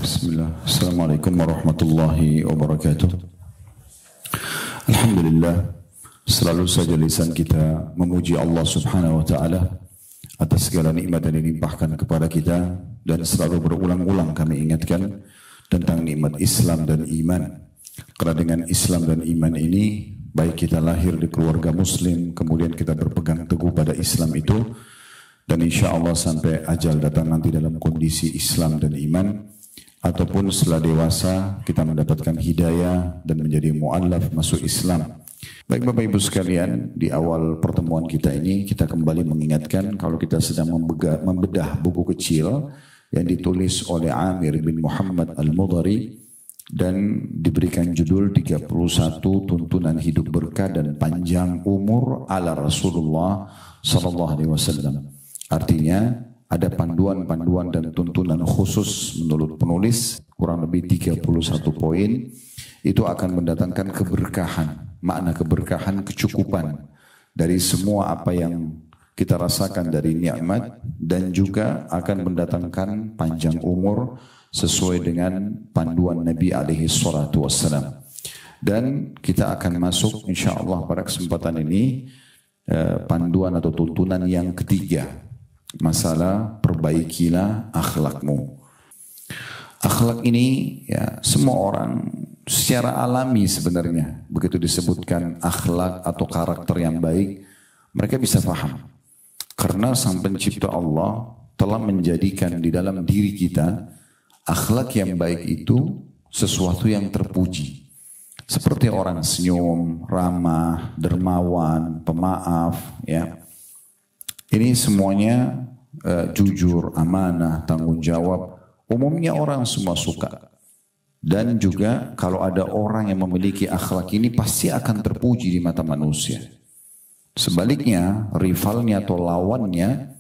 Bismillah. Assalamualaikum warahmatullahi wabarakatuh. Alhamdulillah, selalu saja lisan kita memuji Allah subhanahu wa ta'ala atas segala nikmat yang dilimpahkan kepada kita, dan selalu berulang-ulang kami ingatkan tentang nikmat Islam dan iman. Karena dengan Islam dan iman ini, baik kita lahir di keluarga muslim, kemudian kita berpegang teguh pada Islam itu, dan insya Allah sampai ajal datang nanti dalam kondisi Islam dan iman, ataupun setelah dewasa kita mendapatkan hidayah dan menjadi mu'allaf masuk Islam. Baik Bapak Ibu sekalian, di awal pertemuan kita ini kita kembali mengingatkan kalau kita sedang membedah buku kecil yang ditulis oleh Amir bin Muhammad Al-Mudhari dan diberikan judul 31 Tuntunan Hidup Berkah dan Panjang Umur ala Rasulullah SAW. Artinya ada panduan-panduan dan tuntunan khusus menurut penulis, kurang lebih 31 poin. Itu akan mendatangkan keberkahan, makna keberkahan, kecukupan dari semua apa yang kita rasakan dari nikmat, dan juga akan mendatangkan panjang umur sesuai dengan panduan Nabi alaihi salatu wassalam. Dan kita akan masuk insyaallah pada kesempatan ini panduan atau tuntunan yang ketiga, masalah perbaikilah akhlakmu. Akhlak ini ya semua orang secara alami sebenarnya, begitu disebutkan akhlak atau karakter yang baik, mereka bisa paham. Karena Sang Pencipta Allah telah menjadikan di dalam diri kita akhlak yang baik itu sesuatu yang terpuji. Seperti orang senyum, ramah, dermawan, pemaaf, ya. Ini semuanya jujur, amanah, tanggung jawab. Umumnya orang semua suka. Dan juga kalau ada orang yang memiliki akhlak ini pasti akan terpuji di mata manusia. Sebaliknya, rivalnya atau lawannya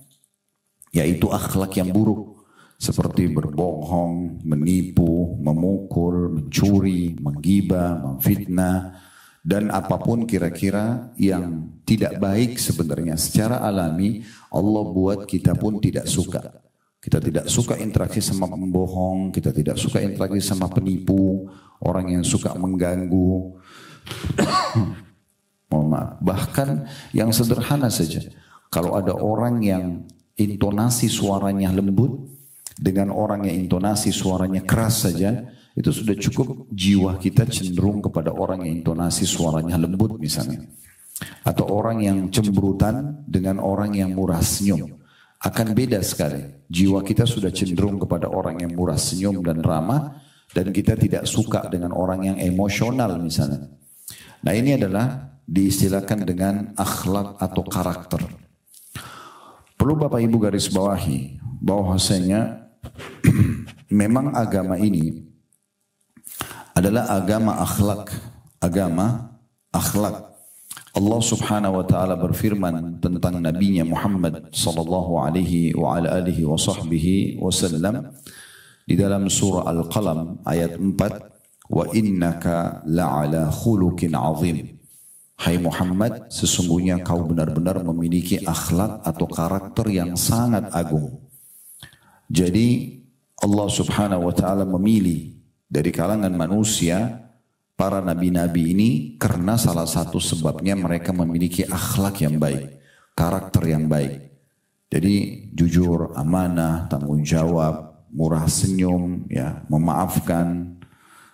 yaitu akhlak yang buruk. Seperti berbohong, menipu, memukul, mencuri, menggibah, memfitnah, dan apapun kira-kira yang tidak baik sebenarnya secara alami Allah buat kita pun tidak suka. Kita tidak suka interaksi sama pembohong, kita tidak suka interaksi sama penipu, orang yang suka mengganggu. Mohon maaf, bahkan yang sederhana saja. Kalau ada orang yang intonasi suaranya lembut dengan orang yang intonasi suaranya keras saja, itu sudah cukup jiwa kita cenderung kepada orang yang intonasi suaranya lembut misalnya. Atau orang yang cemberutan dengan orang yang murah senyum. Akan beda sekali. Jiwa kita sudah cenderung kepada orang yang murah senyum dan ramah, dan kita tidak suka dengan orang yang emosional misalnya. Nah ini adalah diistilahkan dengan akhlak atau karakter. Perlu Bapak Ibu garis bawahi bahwasanya memang agama ini adalah agama akhlak, agama akhlak. Allah subhanahu wa ta'ala berfirman tentang Nabi-Nya Muhammad sallallahu alaihi wa ala alihi wa sahbihi wasallam di dalam surah Al-Qalam ayat 4, wa innaka la'ala khuluqin azim. Hai Muhammad, sesungguhnya kau benar-benar memiliki akhlak atau karakter yang sangat agung. Jadi Allah subhanahu wa ta'ala memilih dari kalangan manusia para nabi-nabi ini karena salah satu sebabnya mereka memiliki akhlak yang baik, karakter yang baik. Jadi jujur, amanah, tanggung jawab, murah senyum, ya, memaafkan,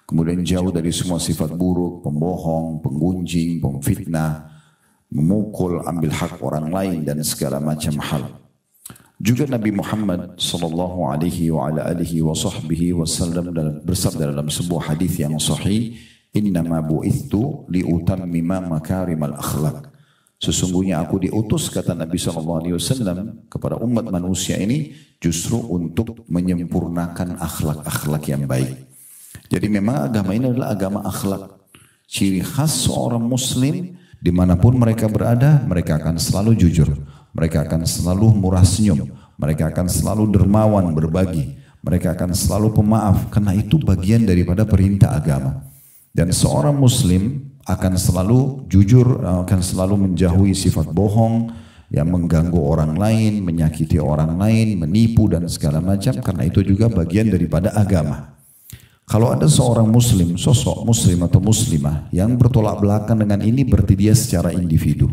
kemudian jauh dari semua sifat buruk, pembohong, penggunjing, pemfitnah, memukul, ambil hak orang lain dan segala macam hal. Juga Nabi Muhammad sallallahu alaihi wa ala alihi wa sahbihi wasallam bersabda dalam sebuah hadis yang sahih, innama bu'ithtu liutammima makarimal akhlak. Sesungguhnya aku diutus, kata Nabi sallallahu alaihi wasallam, kepada umat manusia ini justru untuk menyempurnakan akhlak-akhlak yang baik. Jadi memang agama ini adalah agama akhlak. Ciri khas seorang muslim dimanapun mereka berada, mereka akan selalu jujur. Mereka akan selalu murah senyum. Mereka akan selalu dermawan berbagi. Mereka akan selalu pemaaf. Karena itu bagian daripada perintah agama. Dan seorang muslim akan selalu jujur, akan selalu menjauhi sifat bohong, yang mengganggu orang lain, menyakiti orang lain, menipu dan segala macam. Karena itu juga bagian daripada agama. Kalau ada seorang muslim, sosok muslim atau muslimah yang bertolak belakang dengan ini, berarti dia secara individu.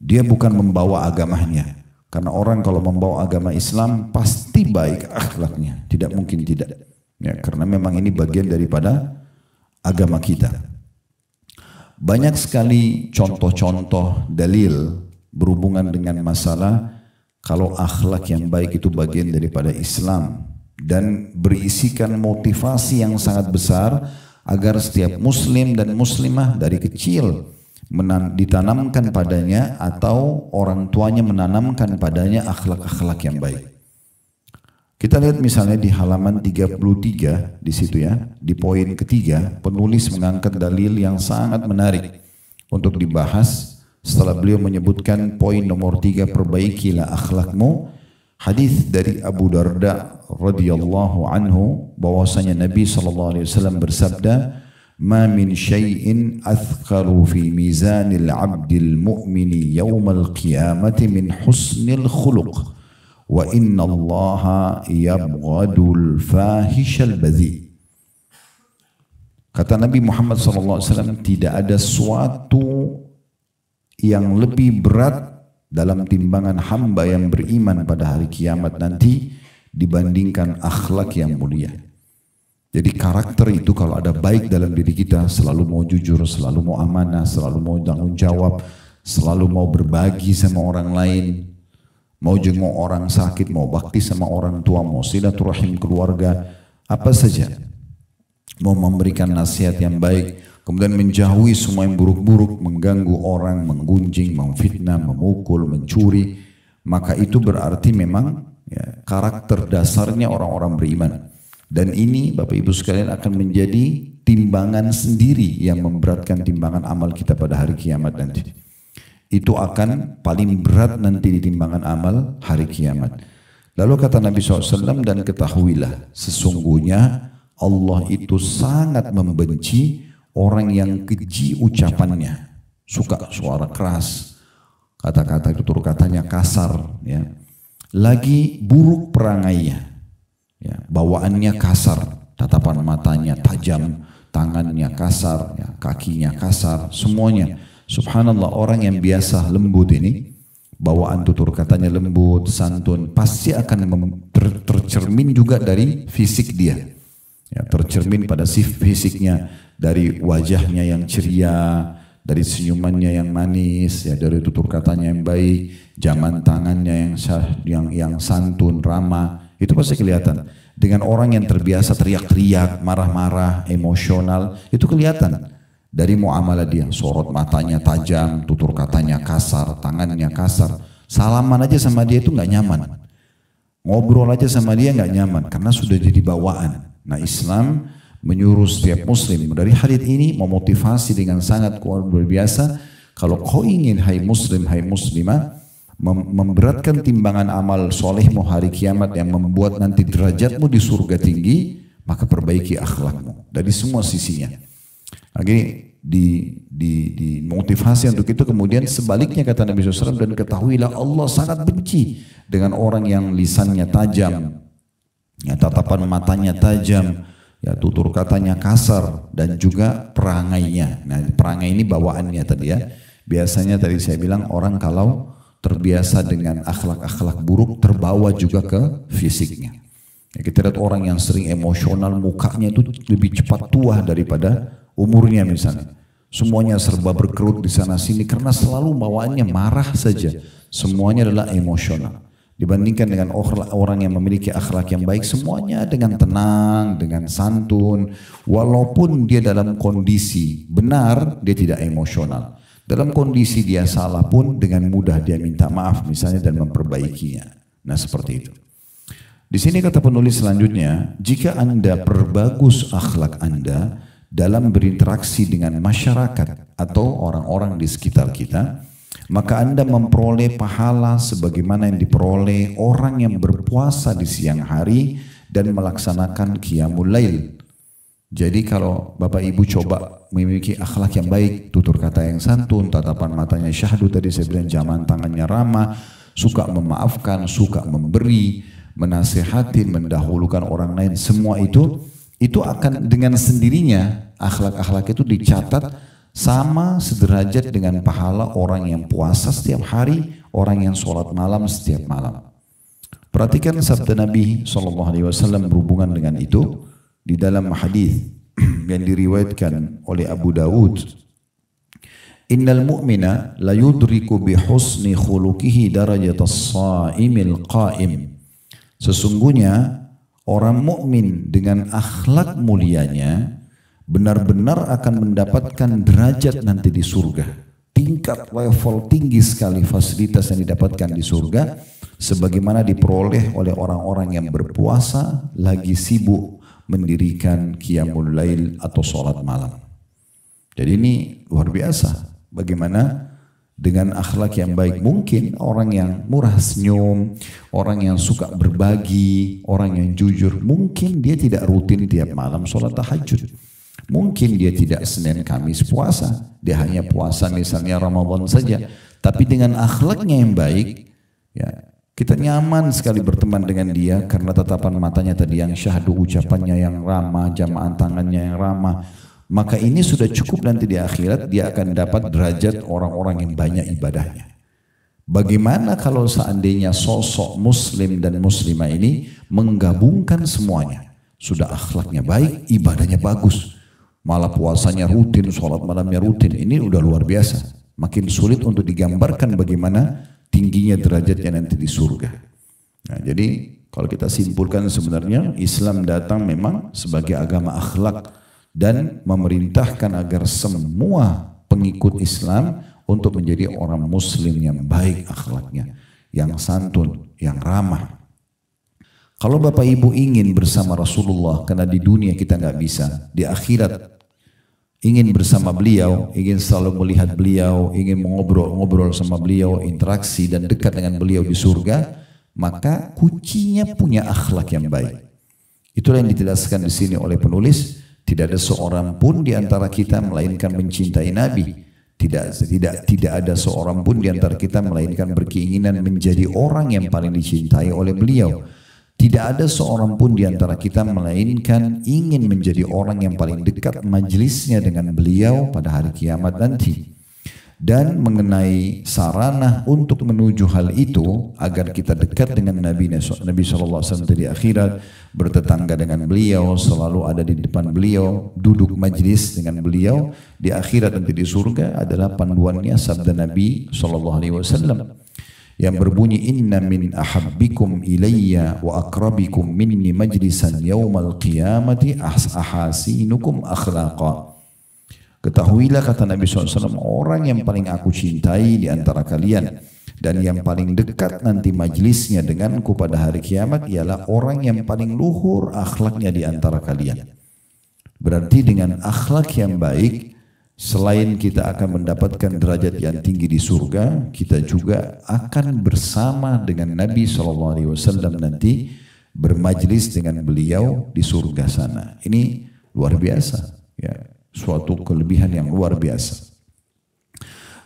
Dia bukan membawa agamanya. Karena orang kalau membawa agama Islam pasti baik akhlaknya. Tidak mungkin tidak. Ya, karena memang ini bagian daripada agama kita. Banyak sekali contoh-contoh dalil berhubungan dengan masalah kalau akhlak yang baik itu bagian daripada Islam. Dan berisikan motivasi yang sangat besar agar setiap muslim dan muslimah dari kecil ditanamkan padanya atau orang tuanya menanamkan padanya akhlak-akhlak yang baik. Kita lihat misalnya di halaman 33 di situ ya, di poin ketiga penulis mengangkat dalil yang sangat menarik untuk dibahas setelah beliau menyebutkan poin nomor 3, perbaikilah akhlakmu. Hadis dari Abu Darda radhiyallahu anhu bahwasanya Nabi sallallahu alaihi wasallam bersabda, "Ma min syai'in athqalu fi mizanil 'abdil mu'mini yaumal qiyamati min husnil khuluq wa inna Allaha yabghadul fahishal badhi." Kata Nabi Muhammad sallallahu alaihi wasallam, tidak ada suatu yang lebih berat dalam timbangan hamba yang beriman pada hari kiamat nanti dibandingkan akhlak yang mulia. Jadi karakter itu kalau ada baik dalam diri kita, selalu mau jujur, selalu mau amanah, selalu mau tanggung jawab, selalu mau berbagi sama orang lain, mau jenguk orang sakit, mau bakti sama orang tua, mau silaturahim keluarga, apa saja, mau memberikan nasihat yang baik, kemudian menjauhi semua yang buruk-buruk, mengganggu orang, menggunjing, memfitnah, memukul, mencuri, maka itu berarti memang ya, karakter dasarnya orang-orang beriman. Dan ini Bapak Ibu sekalian akan menjadi timbangan sendiri yang memberatkan timbangan amal kita pada hari kiamat nanti. Itu akan paling berat nanti di timbangan amal hari kiamat. Lalu kata Nabi SAW, dan ketahuilah sesungguhnya Allah itu sangat membenci orang yang keji ucapannya, suka suara keras, kata-kata tutur katanya kasar, ya. Lagi buruk perangainya, ya. Bawaannya kasar, tatapan matanya tajam, tangannya kasar, ya. Kakinya kasar, semuanya. Subhanallah, orang yang biasa lembut ini, bawaan tutur katanya lembut, santun, pasti akan tercermin juga dari fisik dia, ya, tercermin pada fisiknya. Dari wajahnya yang ceria, dari senyumannya yang manis, ya, dari tutur katanya yang baik, jaman tangannya yang santun, ramah, itu pasti kelihatan. Dengan orang yang terbiasa teriak-teriak, marah-marah, emosional, itu kelihatan dari muamalah dia. Sorot matanya tajam, tutur katanya kasar, tangannya kasar. Salaman aja sama dia itu nggak nyaman. Ngobrol aja sama dia nggak nyaman karena sudah jadi bawaan. Nah, Islam menyuruh setiap muslim dari hadits ini memotivasi dengan sangat kuat luar biasa. Kalau kau ingin hai muslim, hai muslimah, memberatkan timbangan amal solehmu hari kiamat yang membuat nanti derajatmu di surga tinggi, maka perbaiki akhlakmu dari semua sisinya. Lagi di motivasi untuk itu. Kemudian sebaliknya kata Nabi SAW, dan ketahuilah Allah sangat benci dengan orang yang lisannya tajam, ya, tatapan matanya tajam, ya, tutur katanya kasar, dan juga perangainya. Nah, perangai ini bawaannya tadi ya. Biasanya tadi saya bilang orang kalau terbiasa dengan akhlak-akhlak buruk terbawa juga ke fisiknya. Ya, kita lihat orang yang sering emosional, mukanya itu lebih cepat tua daripada umurnya misalnya. Semuanya serba berkerut di sana sini karena selalu bawaannya marah saja. Semuanya adalah emosional. Dibandingkan dengan orang yang memiliki akhlak yang baik, semuanya dengan tenang, dengan santun. Walaupun dia dalam kondisi benar, dia tidak emosional. Dalam kondisi dia salah pun dengan mudah dia minta maaf misalnya dan memperbaikinya. Nah, seperti itu. Di sini kata penulis selanjutnya, jika Anda perbagus akhlak Anda dalam berinteraksi dengan masyarakat atau orang-orang di sekitar kita, maka Anda memperoleh pahala sebagaimana yang diperoleh orang yang berpuasa di siang hari dan melaksanakan qiyamul lail. Jadi kalau Bapak Ibu coba memiliki akhlak yang baik, tutur kata yang santun, tatapan matanya syahdu, tadi saya bilang jaman tangannya ramah, suka memaafkan, suka memberi, menasihati, mendahulukan orang lain, semua itu itu akan dengan sendirinya akhlak-akhlak itu dicatat sama sederajat dengan pahala orang yang puasa setiap hari, orang yang sholat malam setiap malam. Perhatikan sabda Nabi SAW berhubungan dengan itu di dalam hadis yang diriwayatkan oleh Abu Dawud. Innal mu'mina la yudriku bi husni khuluqihi darajatas sha'imil qa'im. Sesungguhnya orang mukmin dengan akhlak mulianya benar-benar akan mendapatkan derajat nanti di surga. Tingkat level tinggi sekali fasilitas yang didapatkan di surga sebagaimana diperoleh oleh orang-orang yang berpuasa lagi sibuk mendirikan qiyamul lail atau sholat malam. Jadi ini luar biasa. Bagaimana dengan akhlak yang baik, mungkin orang yang murah senyum, orang yang suka berbagi, orang yang jujur, mungkin dia tidak rutin tiap malam sholat tahajud. Mungkin dia tidak Senin Kamis puasa, dia hanya puasa misalnya Ramadan saja. Tapi dengan akhlaknya yang baik, ya, kita nyaman sekali berteman dengan dia karena tatapan matanya tadi yang syahdu, ucapannya yang ramah, jamaah tangannya yang ramah. Maka ini sudah cukup nanti di akhirat dia akan dapat derajat orang-orang yang banyak ibadahnya. Bagaimana kalau seandainya sosok muslim dan muslimah ini menggabungkan semuanya. Sudah akhlaknya baik, ibadahnya bagus. Malah puasanya rutin, sholat malamnya rutin. Ini udah luar biasa. Makin sulit untuk digambarkan bagaimana tingginya derajatnya nanti di surga. Nah, jadi kalau kita simpulkan sebenarnya Islam datang memang sebagai agama akhlak dan memerintahkan agar semua pengikut Islam untuk menjadi orang muslim yang baik akhlaknya, yang santun, yang ramah. Kalau Bapak Ibu ingin bersama Rasulullah, karena di dunia kita nggak bisa, di akhirat ingin bersama beliau, ingin selalu melihat beliau, ingin mengobrol-ngobrol sama beliau, interaksi dan dekat dengan beliau di surga, maka kuncinya punya akhlak yang baik. Itulah yang dijelaskan di sini oleh penulis. Tidak ada seorang pun di antara kita melainkan mencintai Nabi. Tidak ada seorang pun di antara kita melainkan berkeinginan menjadi orang yang paling dicintai oleh beliau. Tidak ada seorang pun di antara kita melainkan ingin menjadi orang yang paling dekat majelisnya dengan beliau pada hari kiamat nanti. Dan mengenai sarana untuk menuju hal itu agar kita dekat dengan Nabi SAW di akhirat, bertetangga dengan beliau, selalu ada di depan beliau, duduk majlis dengan beliau di akhirat nanti di surga adalah panduannya sabda Nabi SAW yang berbunyi inna min ahabbikum ilayya wa akrabikum minni majlisan yawmal qiyamati ahasinukum akhlaqa. Ketahuilah kata Nabi SAW, orang yang paling aku cintai di antara kalian dan yang paling dekat nanti majlisnya denganku pada hari kiamat ialah orang yang paling luhur akhlaknya di antara kalian. Berarti dengan akhlak yang baik, selain kita akan mendapatkan derajat yang tinggi di surga, kita juga akan bersama dengan Nabi SAW nanti bermajlis dengan beliau di surga sana. Ini luar biasa, ya. Suatu kelebihan yang luar biasa.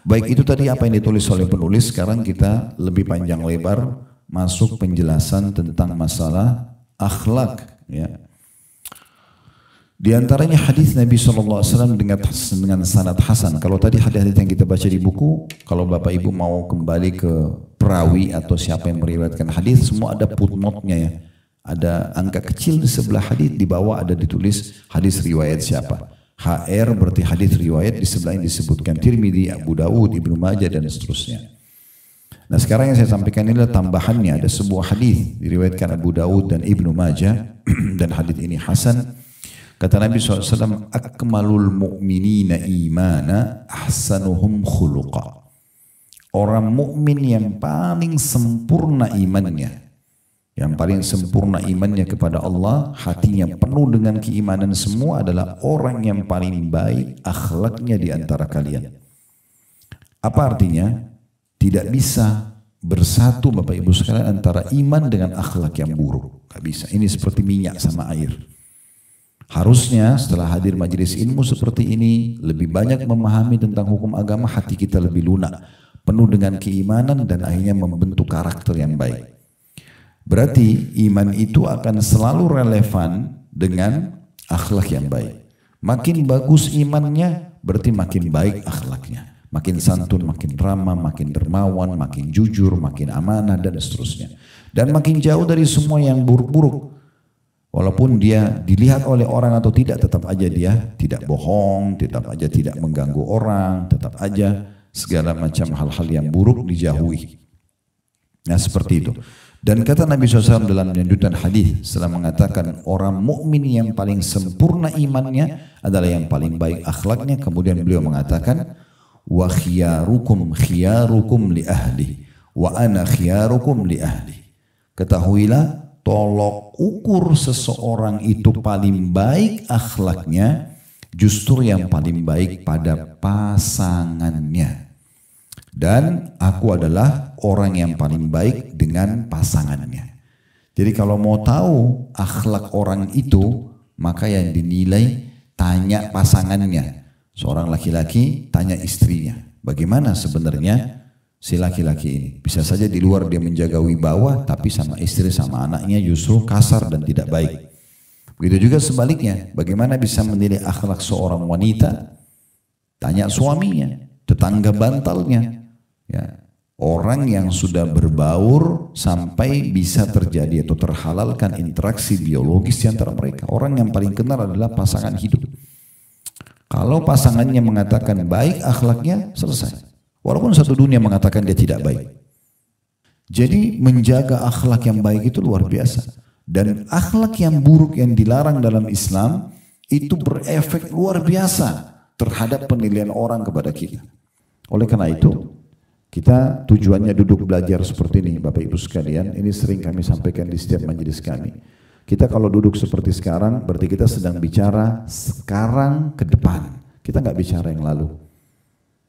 Baik, itu tadi apa yang ditulis oleh penulis. Sekarang kita lebih panjang lebar masuk penjelasan tentang masalah akhlak, ya. Di antaranya hadis Nabi SAW dengan sanad hasan. Kalau tadi hadis-hadis yang kita baca di buku, kalau Bapak Ibu mau kembali ke perawi atau siapa yang meriwayatkan hadis, semua ada footnote-nya, ya. Ada angka kecil di sebelah hadis, di bawah ada ditulis hadis riwayat siapa. HR berarti hadis riwayat, di sebelah ini disebutkan Tirmidzi, Abu Dawud, Ibnu Majah dan seterusnya. Nah, sekarang yang saya sampaikan ini adalah tambahannya. Ada sebuah hadis diriwayatkan Abu Dawud dan Ibnu Majah dan hadis ini hasan. Kata Nabi SAW, akmalul mu'minina imana ahsanuhum khuluqa. Orang mukmin yang paling sempurna imannya, yang paling sempurna imannya kepada Allah, hatinya penuh dengan keimanan semua adalah orang yang paling baik akhlaknya di antara kalian. Apa artinya? Tidak bisa bersatu Bapak Ibu sekalian antara iman dengan akhlak yang buruk. Gak bisa. Ini seperti minyak sama air. Harusnya setelah hadir majelis ilmu seperti ini, lebih banyak memahami tentang hukum agama, hati kita lebih lunak, penuh dengan keimanan dan akhirnya membentuk karakter yang baik. Berarti iman itu akan selalu relevan dengan Akhlak yang baik. Makin bagus imannya, berarti makin baik akhlaknya. Makin santun, makin ramah, makin dermawan, makin jujur, makin amanah, dan seterusnya. Dan makin jauh dari semua yang buruk-buruk. Walaupun dia dilihat oleh orang atau tidak, tetap aja dia tidak bohong, tetap aja tidak mengganggu orang, tetap aja segala macam hal-hal yang buruk dijauhi. Nah seperti itu. Dan kata Nabi SAW dalam lanjutan hadis setelah mengatakan orang mukmin yang paling sempurna imannya adalah yang paling baik akhlaknya. Kemudian beliau mengatakan, wa khiyarukum khiyarukum li ahli, wa ana khiyarukum li ahli. Ketahuilah, tolok ukur seseorang itu paling baik akhlaknya justru yang paling baik pada pasangannya. Dan aku adalah orang yang paling baik dengan pasangannya. Jadi kalau mau tahu akhlak orang itu, maka yang dinilai tanya pasangannya. Seorang laki-laki tanya istrinya, bagaimana sebenarnya si laki-laki ini? Bisa saja di luar dia menjaga wibawa, tapi sama istri sama anaknya justru kasar dan tidak baik. Begitu juga sebaliknya, bagaimana bisa menilai akhlak seorang wanita? Tanya suaminya, tetangga bantalnya. Ya, orang yang sudah berbaur sampai bisa terjadi atau terhalalkan interaksi biologis di antara mereka. Orang yang paling kenal adalah pasangan hidup. Kalau pasangannya mengatakan baik akhlaknya, selesai. Walaupun satu dunia mengatakan dia tidak baik. Jadi menjaga akhlak yang baik itu luar biasa. Dan akhlak yang buruk yang dilarang dalam Islam itu berefek luar biasa terhadap penilaian orang kepada kita. Oleh karena itu, kita tujuannya duduk belajar seperti ini Bapak Ibu sekalian, ini sering kami sampaikan di setiap majelis kami. Kita kalau duduk seperti sekarang berarti kita sedang bicara sekarang ke depan. Kita nggak bicara yang lalu.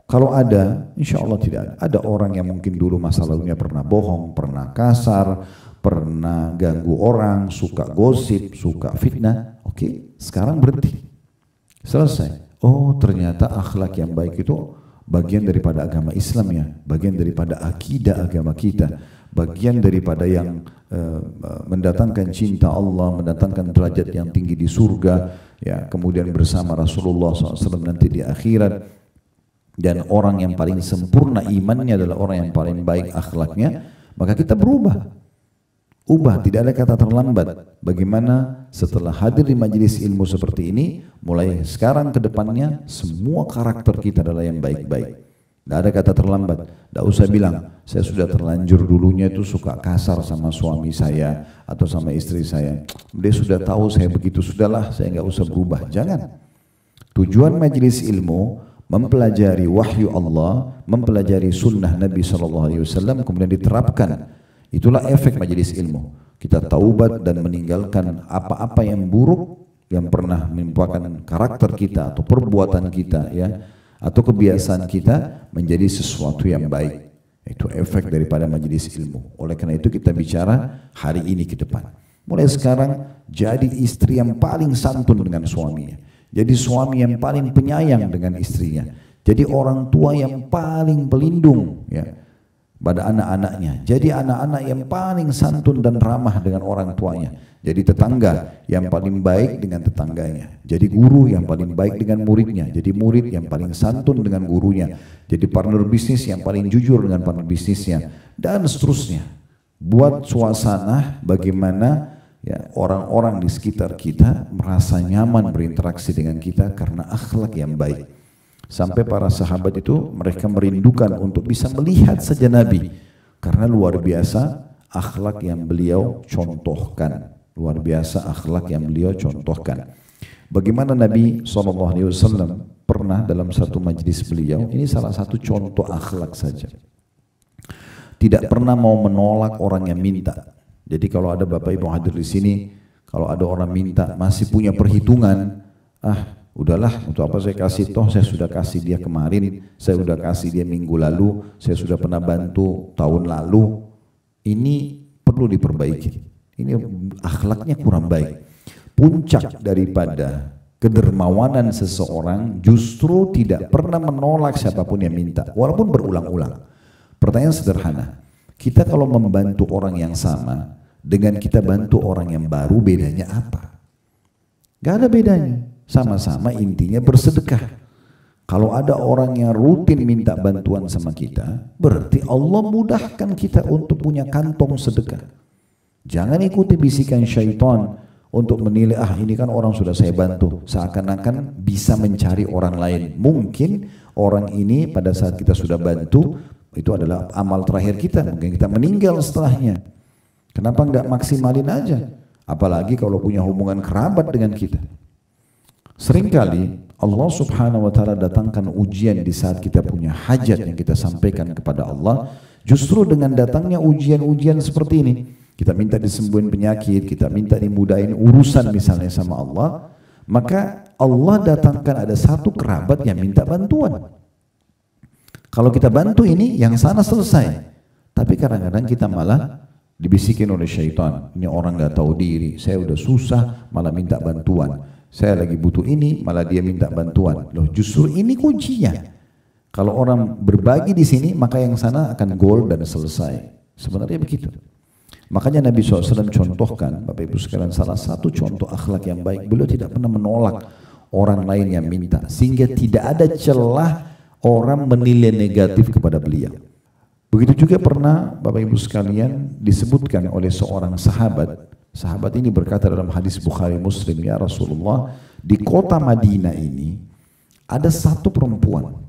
Kalau ada, insya Allah tidak ada. Ada orang yang mungkin dulu masa lalunya pernah bohong, pernah kasar, pernah ganggu orang, suka gosip, suka fitnah. Oke, sekarang berhenti. Selesai. Oh ternyata akhlak yang baik itu bagian daripada agama Islam ya, bagian daripada akidah agama kita, bagian daripada yang mendatangkan cinta Allah, mendatangkan derajat yang tinggi di surga, ya, kemudian bersama Rasulullah SAW nanti di akhirat. Dan orang yang paling sempurna imannya adalah orang yang paling baik akhlaknya, maka kita berubah. Ubah, tidak ada kata terlambat. Bagaimana setelah hadir di majelis ilmu seperti ini, mulai sekarang ke depannya semua karakter kita adalah yang baik-baik. Tidak ada kata terlambat. Tidak usah bilang, saya sudah terlanjur dulunya itu suka kasar sama suami saya atau sama istri saya. Dia sudah tahu saya begitu, sudahlah saya nggak usah berubah. Jangan. Tujuan majelis ilmu mempelajari wahyu Allah, mempelajari sunnah Nabi SAW, kemudian diterapkan. Itulah efek majelis ilmu. Kita taubat dan meninggalkan apa-apa yang buruk yang pernah menimpakan karakter kita atau perbuatan kita, ya, atau kebiasaan kita menjadi sesuatu yang baik. Itu efek daripada majelis ilmu. Oleh karena itu kita bicara hari ini ke depan. Mulai sekarang jadi istri yang paling santun dengan suaminya. Jadi suami yang paling penyayang dengan istrinya. Jadi orang tua yang paling pelindung, ya, pada anak-anaknya. Jadi anak-anak yang paling santun dan ramah dengan orang tuanya. Jadi tetangga yang paling baik dengan tetangganya. Jadi guru yang paling baik dengan muridnya. Jadi murid yang paling santun dengan gurunya. Jadi partner bisnis yang paling jujur dengan partner bisnisnya. Dan seterusnya. Buat suasana bagaimana, ya, orang-orang di sekitar kita merasa nyaman berinteraksi dengan kita karena akhlak yang baik. Sampai para sahabat itu mereka merindukan untuk bisa melihat saja Nabi. Karena luar biasa akhlak yang beliau contohkan. Luar biasa akhlak yang beliau contohkan. Bagaimana Nabi SAW pernah dalam satu majlis beliau, ini salah satu contoh akhlak saja. Tidak pernah mau menolak orang yang minta. Jadi kalau ada Bapak Ibu hadir di sini, kalau ada orang minta masih punya perhitungan, udahlah, untuk apa saya kasih, toh saya sudah kasih dia kemarin, saya sudah kasih dia minggu lalu, saya sudah pernah bantu tahun lalu. Ini perlu diperbaiki. Ini akhlaknya kurang baik. Puncak daripada kedermawanan seseorang justru tidak pernah menolak siapapun yang minta, walaupun berulang-ulang. Pertanyaan sederhana, kita kalau membantu orang yang sama dengan kita bantu orang yang baru, bedanya apa? Gak ada bedanya. Sama-sama intinya bersedekah. Kalau ada orang yang rutin minta bantuan sama kita, berarti Allah mudahkan kita untuk punya kantong sedekah. Jangan ikuti bisikan syaitan untuk menilai, ini kan orang sudah saya bantu. Seakan-akan bisa mencari orang lain. Mungkin orang ini pada saat kita sudah bantu, itu adalah amal terakhir kita. Mungkin kita meninggal setelahnya. Kenapa enggak maksimalin aja? Apalagi kalau punya hubungan kerabat dengan kita. Seringkali Allah subhanahu wa ta'ala datangkan ujian di saat kita punya hajat yang kita sampaikan kepada Allah. Justru dengan datangnya ujian-ujian seperti ini, kita minta disembuhin penyakit, kita minta dimudahin urusan misalnya sama Allah, maka Allah datangkan ada satu kerabat yang minta bantuan. Kalau kita bantu ini, yang sana selesai. Tapi kadang-kadang kita malah dibisikin oleh syaitan, ini orang gak tahu diri, saya udah susah malah minta bantuan. Saya lagi butuh ini, malah dia minta bantuan. Loh, justru ini kuncinya. Kalau orang berbagi di sini, maka yang sana akan goal dan selesai. Sebenarnya begitu. Makanya Nabi SAW contohkan, Bapak Ibu sekalian, salah satu contoh akhlak yang baik, beliau tidak pernah menolak orang lain yang minta, sehingga tidak ada celah orang menilai negatif kepada beliau. Begitu juga pernah Bapak Ibu sekalian disebutkan oleh seorang sahabat. Sahabat ini berkata dalam hadis Bukhari Muslim, ya Rasulullah, di kota Madinah ini ada satu perempuan,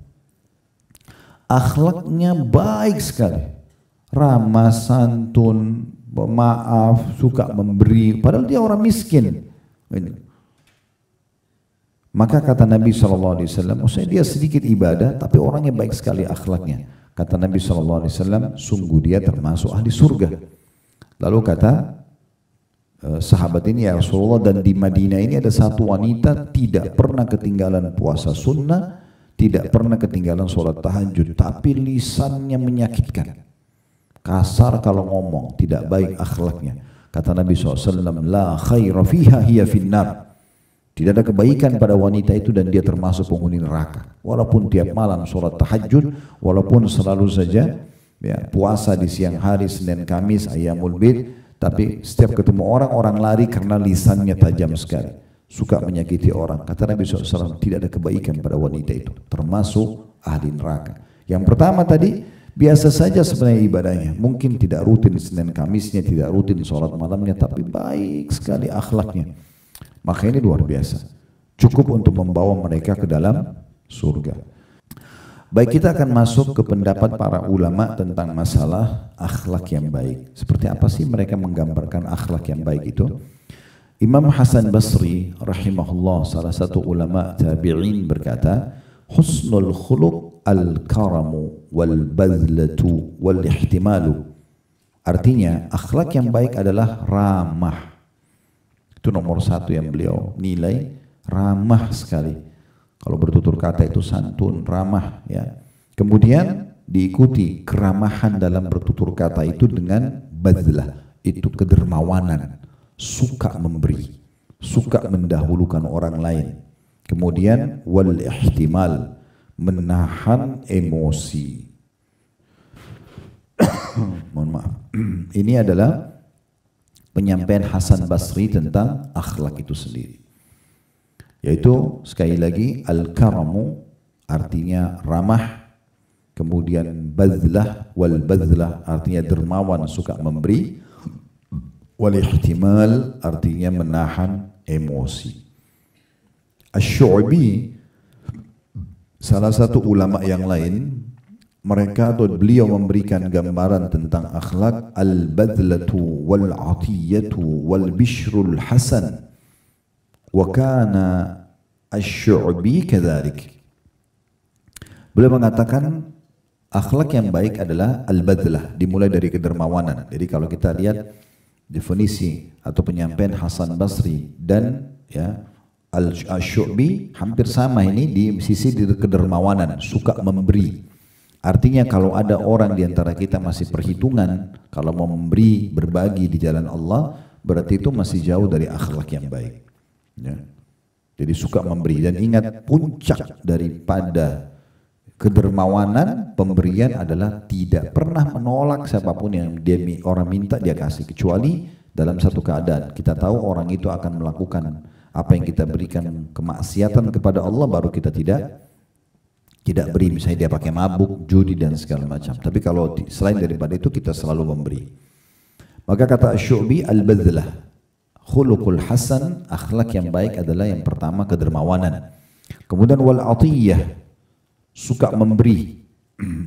akhlaknya baik sekali, ramah, santun, pemaaf, suka memberi, padahal dia orang miskin. Maka kata Nabi SAW, dia sedikit ibadah, tapi orangnya baik sekali akhlaknya. Kata Nabi SAW, sungguh dia termasuk ahli surga. Lalu kata sahabat ini, ya Rasulullah, dan di Madinah ini ada satu wanita tidak pernah ketinggalan puasa sunnah, tidak pernah ketinggalan sholat tahajud, tapi lisannya menyakitkan, kasar kalau ngomong, tidak baik akhlaknya. Kata Nabi SAW, la khaira fiha hiya finnar, tidak ada kebaikan pada wanita itu dan dia termasuk penghuni neraka. Walaupun tiap malam sholat tahajud, walaupun selalu saja ya, puasa di siang hari, Senin, Kamis, Ayyamul Bid, tapi setiap ketemu orang lari karena lisannya tajam sekali, suka menyakiti orang. Kata Nabi SAW, tidak ada kebaikan pada wanita itu, termasuk ahli neraka. Yang pertama tadi, biasa saja sebenarnya ibadahnya, mungkin tidak rutin Senin Kamisnya, tidak rutin sholat malamnya, tapi baik sekali akhlaknya. Maka ini luar biasa, cukup untuk membawa mereka ke dalam surga. Baik, kita akan masuk ke pendapat para ulama tentang masalah akhlak yang baik. Seperti apa sih mereka menggambarkan akhlak yang baik itu? Imam Hasan Basri rahimahullah, salah satu ulama tabi'in, berkata, husnul khuluq al-karamu wal-badlatu wal-ihtimalu. Artinya akhlak yang baik adalah ramah. Itu nomor satu yang beliau nilai, ramah sekali. Kalau bertutur kata itu santun, ramah, ya. Kemudian diikuti keramahan dalam bertutur kata itu dengan badlah, itu kedermawanan, suka memberi, suka mendahulukan orang lain. Kemudian wal ihtimal, menahan emosi. Mohon maaf. Ini adalah penyampaian Hasan Basri tentang akhlak itu sendiri. Yaitu sekali lagi al-karamu artinya ramah, kemudian badlah, wal badlah artinya dermawan, suka memberi, wal ihtimal artinya menahan emosi. Asy-Syu'bi, salah satu ulama yang lain, mereka atau beliau memberikan gambaran tentang akhlak al-badlatu wal atiyatu wal bishrul hasan. Wa kana asy-Syu'bi kadzalik. Beliau mengatakan akhlak yang baik adalah al-badlah, dimulai dari kedermawanan. Jadi kalau kita lihat definisi atau penyampaian Hasan Basri dan ya al-Syu'bi hampir sama ini di sisi kedermawanan, suka memberi. Artinya kalau ada orang di antara kita masih perhitungan, kalau mau memberi, berbagi di jalan Allah, berarti itu masih jauh dari akhlak yang baik. Ya. Jadi suka memberi, dan ingat puncak daripada kedermawanan pemberian adalah tidak pernah menolak siapapun yang orang minta dia kasih, kecuali dalam satu keadaan kita tahu orang itu akan melakukan Apa yang kita berikan kemaksiatan kepada Allah baru kita tidak beri. Misalnya dia pakai mabuk, judi dan segala macam. Tapi kalau selain daripada itu kita selalu memberi. Maka kata Syu'bi, al-badlah khuluqul hasan, akhlak yang baik adalah yang pertama kedermawanan. Kemudian wal atiyah, suka memberi.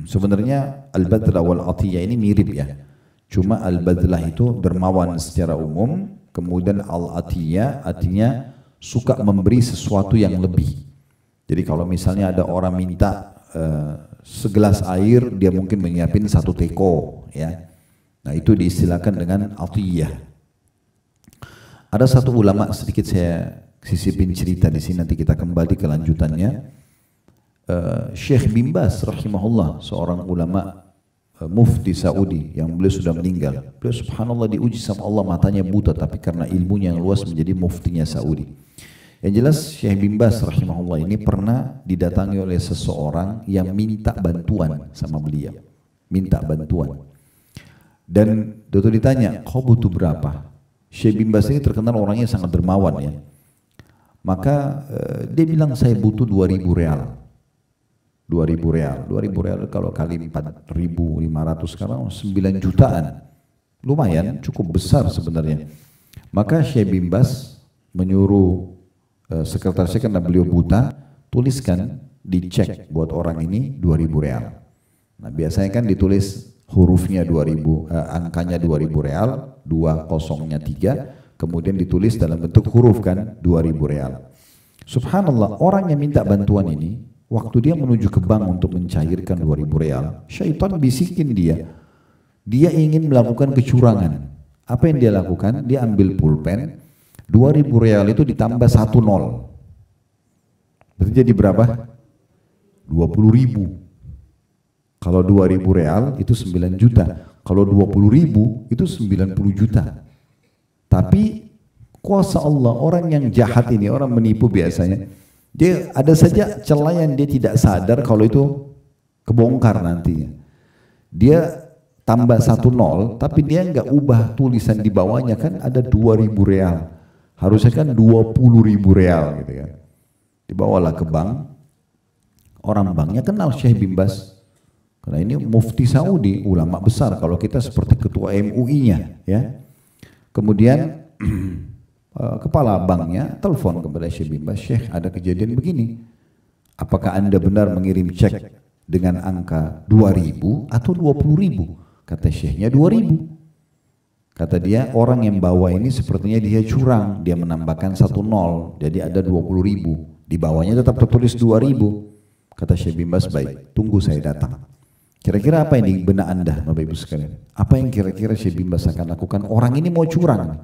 Sebenarnya al-badlah wal atiyah ini mirip ya. Cuma al-badlah itu dermawan secara umum, kemudian al-atiyah artinya suka memberi sesuatu yang lebih. Jadi kalau misalnya ada orang minta segelas air, dia mungkin menyiapin 1 teko, ya. Nah itu diistilahkan dengan atiyah. Ada satu ulama, sedikit saya sisipin cerita di sini, nanti kita kembali ke lanjutannya. Syekh bin Baz rahimahullah, seorang ulama mufti Saudi yang beliau sudah meninggal. Beliau subhanallah diuji sama Allah, matanya buta tapi karena ilmunya yang luas menjadi muftinya Saudi. Yang jelas Syekh bin Baz rahimahullah ini pernah didatangi oleh seseorang yang minta bantuan sama beliau. Minta bantuan. Dan waktu ditanya, kau butuh berapa? Syekh bin Baz ini terkenal orangnya sangat dermawan ya. Maka dia bilang saya butuh 2.000 real. 2.000 real. 2.000 real kalau kali 4.500 sekarang 9 jutaan. Lumayan, cukup besar sebenarnya. Maka Syekh bin Baz menyuruh sekretarisnya, karena beliau buta, tuliskan, dicek buat orang ini 2.000 real. Nah biasanya kan ditulis hurufnya 2.000, angkanya 2.000 real, 2 0-nya 3, kemudian ditulis dalam bentuk huruf kan 2.000 real. Subhanallah, orang yang minta bantuan ini, waktu dia menuju ke bank untuk mencairkan 2.000 real, syaitan bisikin dia. Dia ingin melakukan kecurangan. Apa yang dia lakukan? Dia ambil pulpen, 2.000 real itu ditambah 1 nol. Berarti jadi berapa? 20.000. Kalau 2.000 real itu 9 juta. Kalau 20.000 itu 90 juta. Tapi kuasa Allah, orang yang jahat ini, orang menipu biasanya, dia ada saja celah yang dia tidak sadar kalau itu kebongkar nantinya. Dia tambah 1 nol, tapi dia nggak ubah tulisan di bawahnya, kan ada 2.000 real. Harusnya kan 20.000 real gitu kan. Dibawalah ke bank. Orang banknya kenal Syekh bin Baz. Karena ini mufti Saudi, ulama besar. Kalau kita seperti ketua MUI-nya, ya. Kemudian kepala banknya telepon kepada Syekh bin Baz, Syekh ada kejadian begini. Apakah Anda benar mengirim cek dengan angka 2.000 atau 20.000? Kata Syekhnya 2.000. Kata dia, orang yang bawa ini sepertinya dia curang, dia menambahkan 1 nol, jadi ada 20.000. Di bawahnya tetap tertulis 2.000. Kata Syekh bin Baz, baik, tunggu saya datang. Kira-kira apa yang di benak Anda, Bapak Ibu sekalian? Apa yang kira-kira Syekh bin Baz akan lakukan? Orang ini mau curang.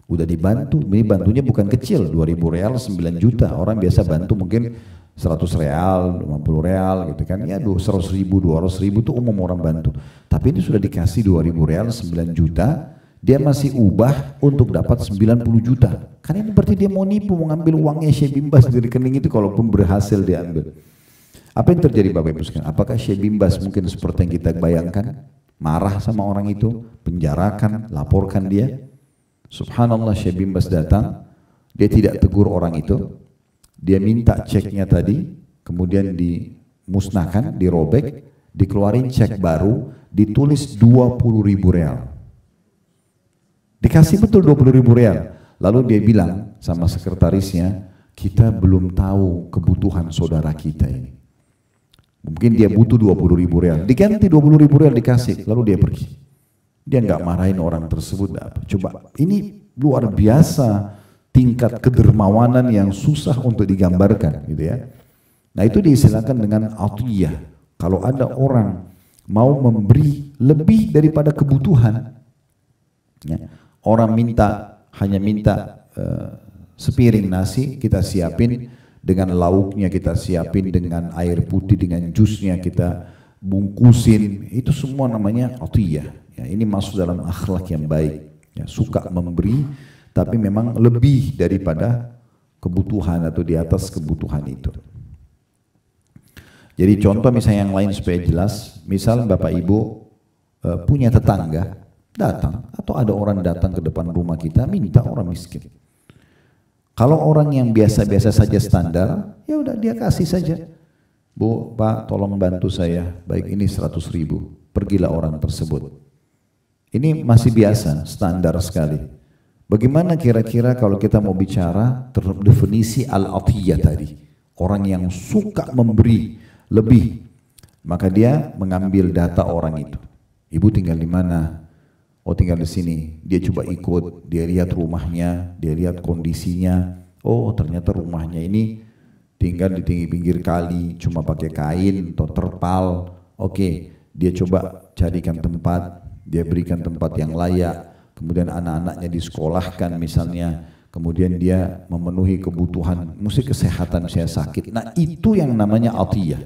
Udah dibantu, ini bantunya bukan kecil, 2.000 real 9 juta. Orang biasa bantu mungkin 100 real, 50 real gitu kan. Ya 100.000, 200.000 itu umum orang bantu. Tapi ini sudah dikasih 2.000 real 9 juta, dia masih ubah untuk dapat 90 juta. Kan ini berarti dia mau nipu, mau ngambil uangnya Syekh bin Baz dari rekening itu, kalaupun berhasil dia ambil. Apa yang terjadi Bapak Ibu sekalian? Apakah Syekh bin Baz mungkin seperti yang kita bayangkan? Marah sama orang itu, penjarakan, laporkan dia? Subhanallah, Syekh bin Baz datang, dia tidak tegur orang itu. Dia minta ceknya tadi, kemudian dimusnahkan, dirobek, dikeluarin cek baru, ditulis 20.000 real. Dikasih betul 20.000 real. Lalu dia bilang sama sekretarisnya, kita belum tahu kebutuhan saudara kita ini. Mungkin dia butuh 20.000 real. Diganti 20.000 real dikasih, lalu dia pergi. Dia nggak marahin orang tersebut. Coba, ini luar biasa. Tingkat kedermawanan yang susah untuk digambarkan gitu ya. Nah itu diistilahkan dengan atiyah. Kalau ada orang mau memberi lebih daripada kebutuhan, ya, orang hanya minta sepiring nasi, kita siapin dengan lauknya, kita siapin dengan air putih, dengan jusnya kita bungkusin, itu semua namanya atiyah. Ya, ini masuk dalam akhlak yang baik, ya, suka memberi, tapi memang lebih daripada kebutuhan atau di atas kebutuhan itu. Jadi contoh misalnya yang lain supaya jelas, misal Bapak Ibu punya tetangga datang, atau ada orang datang ke depan rumah kita minta, orang miskin. Kalau orang yang biasa-biasa saja standar, ya udah dia kasih saja. Bu, Pak, tolong bantu saya. Baik, ini 100.000. Pergilah orang tersebut. Ini masih biasa, standar sekali. Bagaimana kira-kira kalau kita mau bicara definisi al-atiyah tadi? Orang yang suka memberi lebih, maka dia mengambil data orang itu. Ibu tinggal di mana? Oh, tinggal di sini. Dia coba ikut, dia lihat rumahnya, dia lihat kondisinya. Oh, ternyata rumahnya ini tinggal di pinggir kali, cuma pakai kain atau terpal. Oke, dia coba carikan tempat, dia berikan tempat yang layak. Kemudian anak-anaknya disekolahkan misalnya. Kemudian dia memenuhi kebutuhan, mesti kesehatan saya sakit. Nah, itu yang namanya atiyah.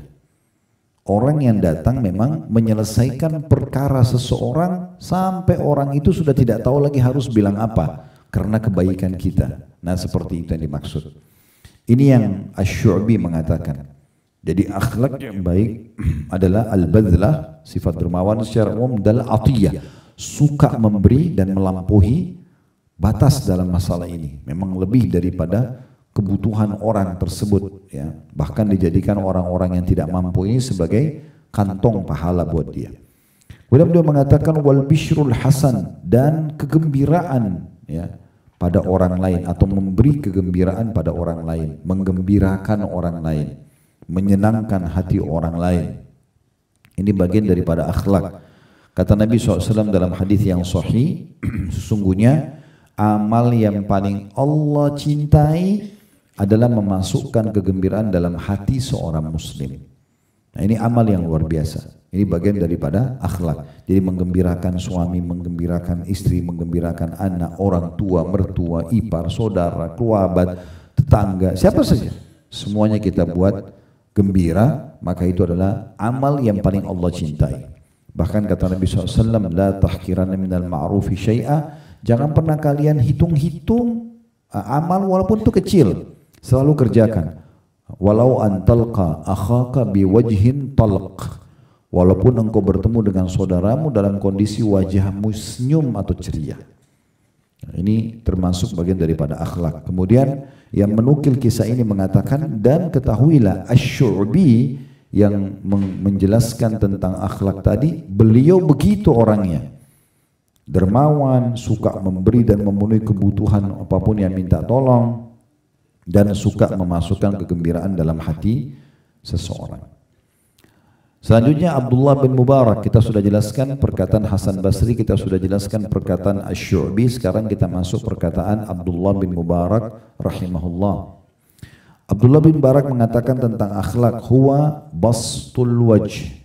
Orang yang datang memang menyelesaikan perkara seseorang sampai orang itu sudah tidak tahu lagi harus bilang apa karena kebaikan kita. Nah, seperti itu yang dimaksud. Ini yang Asy-Syu'bi mengatakan. Jadi akhlak yang baik adalah al-badlah, sifat dermawan secara umum, adalah atiyah, suka memberi dan melampaui batas dalam masalah ini. Memang lebih daripada kebutuhan orang tersebut, ya. Bahkan dijadikan orang-orang yang tidak mampu ini sebagai kantong pahala buat dia. Kemudian beliau mengatakan wal bisyrul hasan, dan kegembiraan, ya, pada orang lain atau memberi kegembiraan pada orang lain, menggembirakan orang lain, menyenangkan hati orang lain. Ini bagian daripada akhlak. Kata Nabi SAW dalam hadis yang sahih, sesungguhnya amal yang paling Allah cintai adalah memasukkan kegembiraan dalam hati seorang muslim. Nah, ini amal yang luar biasa. Ini bagian daripada akhlak. Jadi menggembirakan suami, menggembirakan istri, menggembirakan anak, orang tua, mertua, ipar, saudara, kerabat, tetangga, siapa saja. Semuanya kita buat gembira, maka itu adalah amal yang paling Allah cintai. Bahkan kata Nabi SAW, la tahkiranna minal ma'rufi syai'a, jangan pernah kalian hitung-hitung amal walaupun itu kecil. Selalu kerjakan. Walau antalqa akhaka biwajhin talq, walaupun engkau bertemu dengan saudaramu dalam kondisi wajahmu senyum atau ceria. Ini termasuk bagian daripada akhlak. Kemudian yang menukil kisah ini mengatakan, dan ketahuilah Asy-Syu'bi yang menjelaskan tentang akhlak tadi, beliau begitu orangnya. Dermawan, suka memberi dan memenuhi kebutuhan apapun yang minta tolong, dan suka memasukkan kegembiraan dalam hati seseorang. Selanjutnya Abdullah bin Mubarak, kita sudah jelaskan perkataan Hasan Basri, kita sudah jelaskan perkataan Asy-Syu'bi, sekarang kita masuk perkataan Abdullah bin Mubarak rahimahullah. Abdullah bin Mubarak mengatakan tentang akhlak, huwa bastul wajh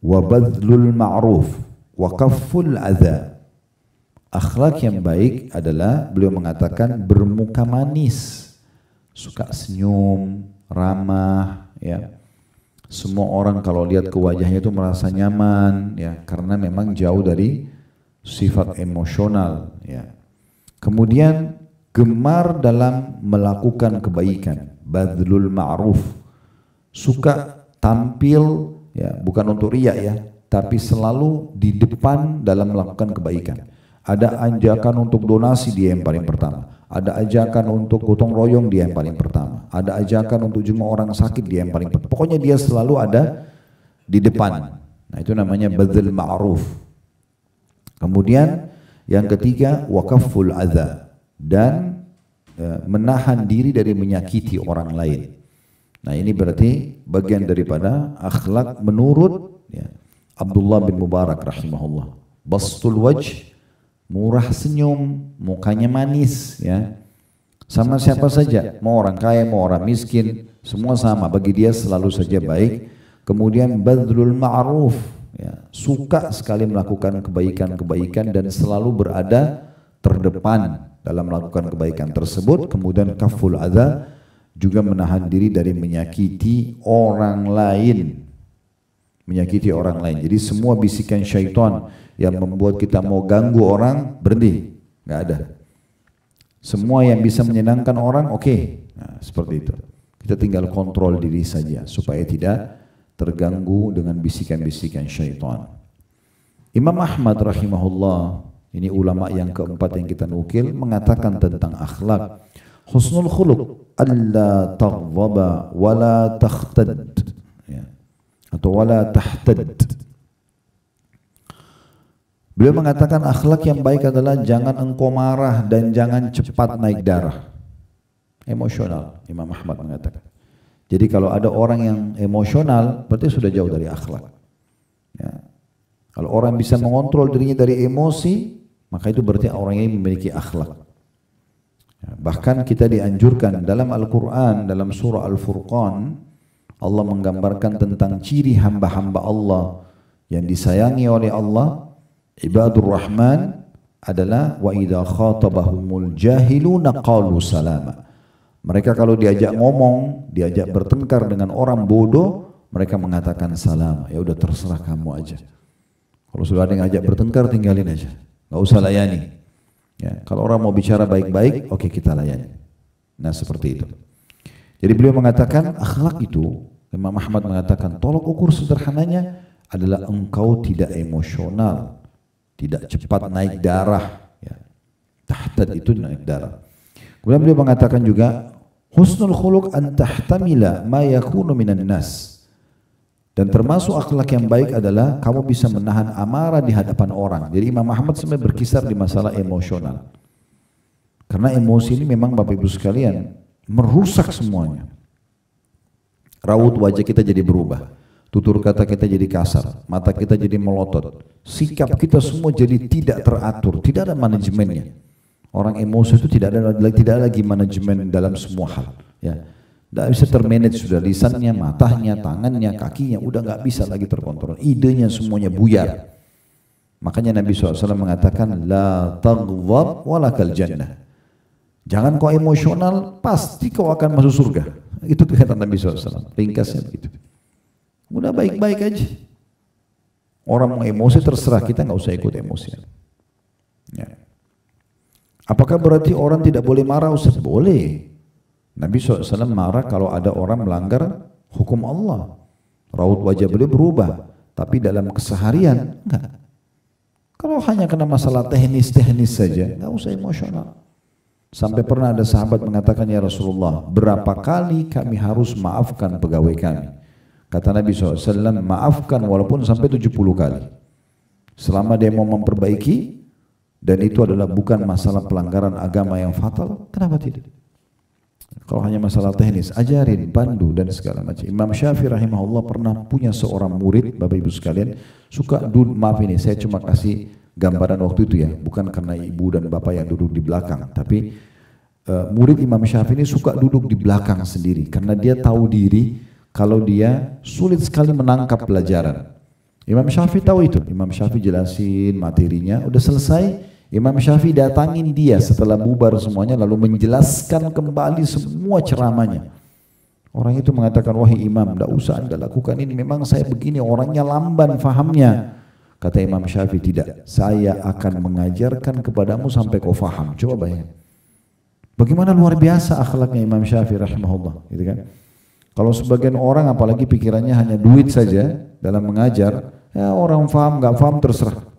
wa badlul ma'ruf wa kafful adza. Akhlak yang baik adalah, beliau mengatakan, bermuka manis, suka senyum, ramah, ya. Semua orang kalau lihat ke wajahnya itu merasa nyaman, ya, karena memang jauh dari sifat emosional, ya. Kemudian gemar dalam melakukan kebaikan, badlul ma'ruf, suka tampil, ya, bukan untuk riya, ya, tapi selalu di depan dalam melakukan kebaikan. Ada ajakan untuk donasi, dia yang paling pertama. Ada ajakan untuk gotong royong, dia yang paling pertama. Ada ajakan untuk jenguk orang sakit, dia yang paling pertama. Pokoknya dia selalu ada di depan. Nah, itu namanya badl ma'ruf. Kemudian yang ketiga, waqaful adza, dan menahan diri dari menyakiti orang lain. Nah, ini berarti bagian daripada akhlak menurut, ya, Abdullah bin Mubarak rahimahullah. Bastul wajh, murah senyum, mukanya manis, ya. Sama siapa saja, mau orang kaya, mau orang miskin, semua sama, bagi dia selalu saja baik. Kemudian badlul ma'ruf, ya, suka sekali melakukan kebaikan-kebaikan dan selalu berada terdepan dalam melakukan kebaikan tersebut. Kemudian kaful adza, juga menahan diri dari menyakiti orang lain. Menyakiti orang lain. Jadi semua bisikan syaitan yang membuat kita mau ganggu orang, berhenti, nggak ada. Semua yang bisa menyenangkan orang, oke. Nah, seperti itu. Kita tinggal kontrol diri saja supaya tidak terganggu dengan bisikan-bisikan syaitan. Imam Ahmad rahimahullah, ini ulama yang keempat yang kita nukil, mengatakan tentang akhlak, Husnul khuluq alla taghdaba wala takhtad, ya. Atau wala tahtad. Beliau mengatakan akhlak yang baik adalah jangan engkau marah dan jangan cepat naik darah. Emosional, Imam Ahmad mengatakan. Jadi kalau ada orang yang emosional, berarti sudah jauh dari akhlak. Ya. Kalau orang bisa mengontrol dirinya dari emosi, maka itu berarti orang ini memiliki akhlak. Ya. Bahkan kita dianjurkan dalam Al-Quran, dalam surah Al-Furqan, Allah menggambarkan tentang ciri hamba-hamba Allah yang disayangi oleh Allah. Ibadur Rahman adalah wa idza khatabahumul jahiluna qalu salama. Mereka kalau diajak ngomong, diajak bertengkar dengan orang bodoh, mereka mengatakan salam. Ya udah terserah kamu aja. Kalau sudah ada yang ngajak bertengkar, tinggalin aja. Nggak usah layani. Ya, kalau orang mau bicara baik-baik, oke kita layani. Nah seperti itu. Jadi beliau mengatakan akhlak itu, Imam Ahmad mengatakan tolok ukur sederhananya adalah engkau tidak emosional, tidak cepat naik darah. Ya. Tahtad itu naik darah. Kemudian beliau mengatakan juga husnul khuluq an tahtamila ma yakunu minan nas. Dan termasuk akhlak yang baik adalah kamu bisa menahan amarah di hadapan orang. Jadi Imam Ahmad sebenarnya berkisar di masalah emosional. Karena emosi ini memang Bapak Ibu sekalian merusak semuanya. Raut wajah kita jadi berubah. Tutur kata kita jadi kasar, mata kita jadi melotot. Sikap kita semua jadi tidak teratur, tidak ada manajemennya. Orang emosi itu tidak ada lagi manajemen dalam semua hal. Ya, tidak bisa termanage sudah lisannya, matanya, tangannya, kakinya, udah nggak bisa lagi terkontrol. Idenya semuanya buyar. Makanya Nabi SAW mengatakan, la taghdab walakal jannah. Jangan kau emosional, pasti kau akan masuk surga. Itu kata Nabi SAW. Ringkasnya begitu. Udah baik-baik aja. Orang mau emosi terserah, kita nggak usah ikut emosi. Ya. Apakah berarti orang tidak boleh marah? Ustaz? Boleh. Nabi SAW marah kalau ada orang melanggar hukum Allah. Raut wajah beliau berubah. Tapi dalam keseharian, enggak. Kalau hanya kena masalah teknis-teknis saja, enggak usah emosional. Sampai pernah ada sahabat mengatakan, ya Rasulullah, berapa kali kami harus maafkan pegawai kami? Kata Nabi SAW, maafkan walaupun sampai 70 kali. Selama dia mau memperbaiki, dan itu adalah bukan masalah pelanggaran agama yang fatal, kenapa tidak? Kalau hanya masalah teknis, ajarin, pandu dan segala macam. Imam Syafi'i rahimahullah pernah punya seorang murid, Bapak Ibu sekalian, suka duduk, maaf ini saya cuma kasih gambaran waktu itu ya, bukan karena ibu dan bapak yang duduk di belakang, tapi murid Imam Syafi'i ini suka duduk di belakang sendiri, karena dia tahu diri kalau dia sulit sekali menangkap pelajaran. Imam Syafi'i tahu itu, Imam Syafi'i jelasin materinya, udah selesai. Imam Syafi'i datangin dia setelah bubar semuanya lalu menjelaskan kembali semua ceramahnya. Orang itu mengatakan, wahai imam, tidak usah anda lakukan ini, memang saya begini orangnya lamban fahamnya. Kata Imam Syafi'i, tidak, saya akan mengajarkan kepadamu sampai kau faham. Coba bayangkan. Bagaimana luar biasa akhlaknya Imam Syafi'i rahimahullah, gitu kan? Kalau sebagian orang apalagi pikirannya hanya duit saja dalam mengajar, ya orang faham nggak faham terserah.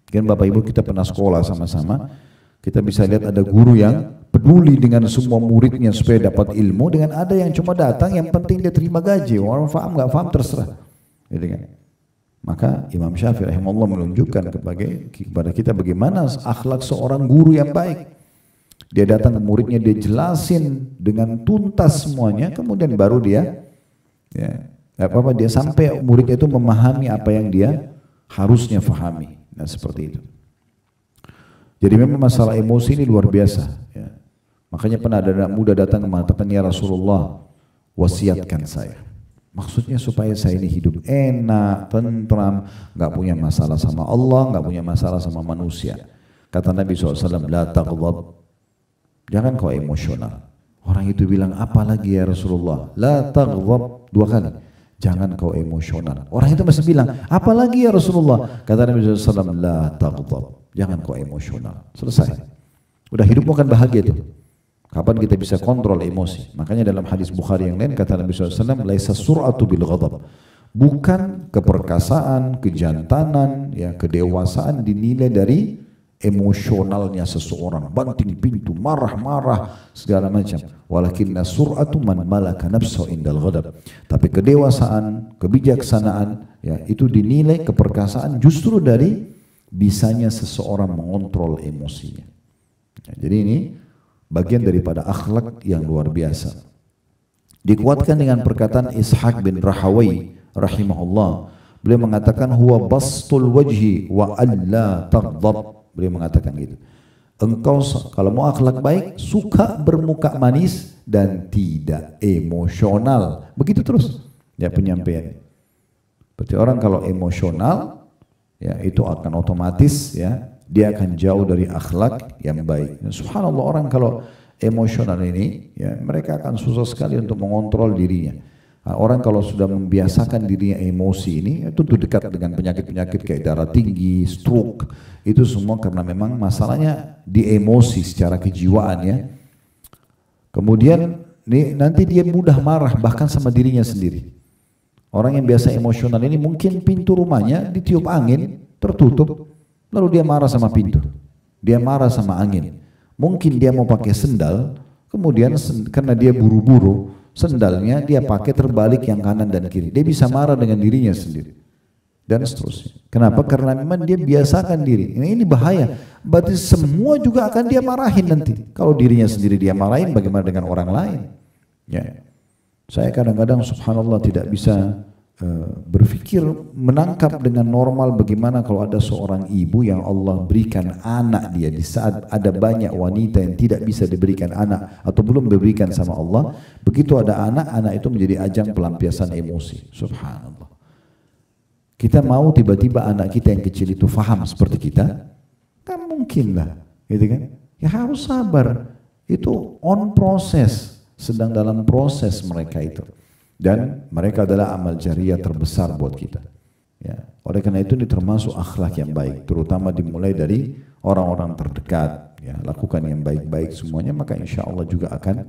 Kan Bapak Ibu kita pernah sekolah sama-sama, kita bisa lihat ada guru yang peduli dengan semua muridnya supaya dapat ilmu, dengan ada yang cuma datang yang penting dia terima gaji, orang faham nggak faham terserah, gitu kan? Maka Imam Syafi'i rahimahullah menunjukkan kepada kita bagaimana akhlak seorang guru yang baik. Dia datang ke muridnya, dia jelasin dengan tuntas semuanya, kemudian baru dia dia sampai muridnya itu memahami apa yang dia harusnya fahami. Nah seperti itu. Jadi memang masalah emosi ini luar biasa. Ya. Makanya pernah ada anak muda datang mengatakan, ya Rasulullah, wasiatkan saya. Maksudnya supaya saya ini hidup enak, tentram, nggak punya masalah sama Allah, nggak punya masalah sama manusia. Kata Nabi SAW, la taghdab, jangan kau emosional. Orang itu bilang, apa lagi ya Rasulullah? La taghdab, 2 kali. Jangan kau emosional. Orang itu masih bilang, apalagi ya Rasulullah? Kata Nabi SAW, la taghdab, jangan kau emosional. Selesai. Udah hidupmu akan bahagia itu. Kapan kita bisa kontrol emosi? Makanya dalam hadis Bukhari yang lain kata Nabi SAW, laisa sur'atu bil ghadab. Bukan keperkasaan, kejantanan, ya kedewasaan dinilai dari emosionalnya seseorang, banting pintu, marah-marah segala macam. Walakinna sur'atu man malaka nafsahu indal ghadab. Tapi kedewasaan, kebijaksanaan, ya itu dinilai keperkasaan justru dari bisanya seseorang mengontrol emosinya. Ya, jadi ini bagian daripada akhlak yang luar biasa. Dikuatkan dengan perkataan Ishaq bin Rahawai rahimahullah. Beliau mengatakan huwa bastul wajhi wa alla taghdab. Beliau mengatakan gitu. Engkau kalau mau akhlak baik, suka bermuka manis dan tidak emosional. Begitu terus ya penyampaian. Berarti orang kalau emosional ya itu akan otomatis ya dia akan jauh dari akhlak yang baik. Subhanallah, orang kalau emosional ini ya mereka akan susah sekali untuk mengontrol dirinya. Nah, orang kalau sudah membiasakan dirinya emosi ini itu dekat dengan penyakit-penyakit kayak darah tinggi, stroke, itu semua karena memang masalahnya di emosi secara kejiwaan ya. Kemudian nanti dia mudah marah bahkan sama dirinya sendiri. Orang yang biasa emosional ini mungkin pintu rumahnya ditiup angin tertutup, lalu dia marah sama pintu, dia marah sama angin. Mungkin dia mau pakai sendal, kemudian karena dia buru-buru sendalnya dia pakai terbalik yang kanan dan kiri. Dia bisa marah dengan dirinya sendiri. Dan seterusnya. Kenapa? Karena memang dia biasakan diri. Ini bahaya. Berarti semua juga akan dia marahin nanti. Kalau dirinya sendiri dia marahin, bagaimana dengan orang lain? Ya. Saya kadang-kadang subhanallah tidak bisa berpikir menangkap dengan normal bagaimana kalau ada seorang ibu yang Allah berikan anak dia di saat ada banyak wanita yang tidak bisa diberikan anak atau belum diberikan sama Allah, begitu ada anak itu menjadi ajang pelampiasan emosi. Subhanallah. Kita mau tiba-tiba anak kita yang kecil itu faham seperti kita? Kan mungkin lah, gitu kan? Ya harus sabar. Itu on proses, sedang dalam proses mereka itu. Dan mereka adalah amal jariah terbesar buat kita. Ya. Oleh karena itu ini termasuk akhlak yang baik, terutama dimulai dari orang-orang terdekat. Ya, lakukan yang baik-baik semuanya, maka insya Allah juga akan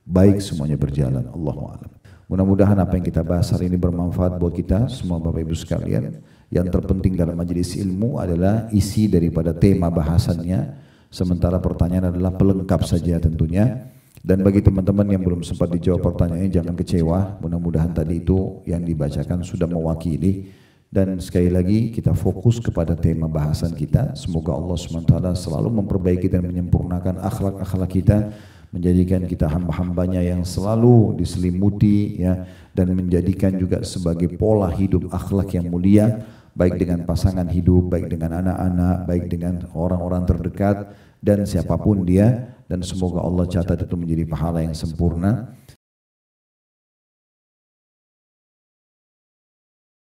baik semuanya berjalan. Allahu a'lam. Mudah-mudahan apa yang kita bahas hari ini bermanfaat buat kita semua Bapak Ibu sekalian. Yang terpenting dalam majelis ilmu adalah isi daripada tema bahasannya, sementara pertanyaan adalah pelengkap saja tentunya. Dan bagi teman-teman yang belum sempat dijawab pertanyaannya, jangan kecewa. Mudah-mudahan tadi itu yang dibacakan sudah mewakili. Dan sekali lagi kita fokus kepada tema bahasan kita. Semoga Allah SWT selalu memperbaiki dan menyempurnakan akhlak-akhlak kita, menjadikan kita hamba-hambanya yang selalu diselimuti ya, dan menjadikan juga sebagai pola hidup akhlak yang mulia, baik dengan pasangan hidup, baik dengan anak-anak, baik dengan orang-orang terdekat dan siapapun dia. Dan semoga Allah catat itu menjadi pahala yang sempurna.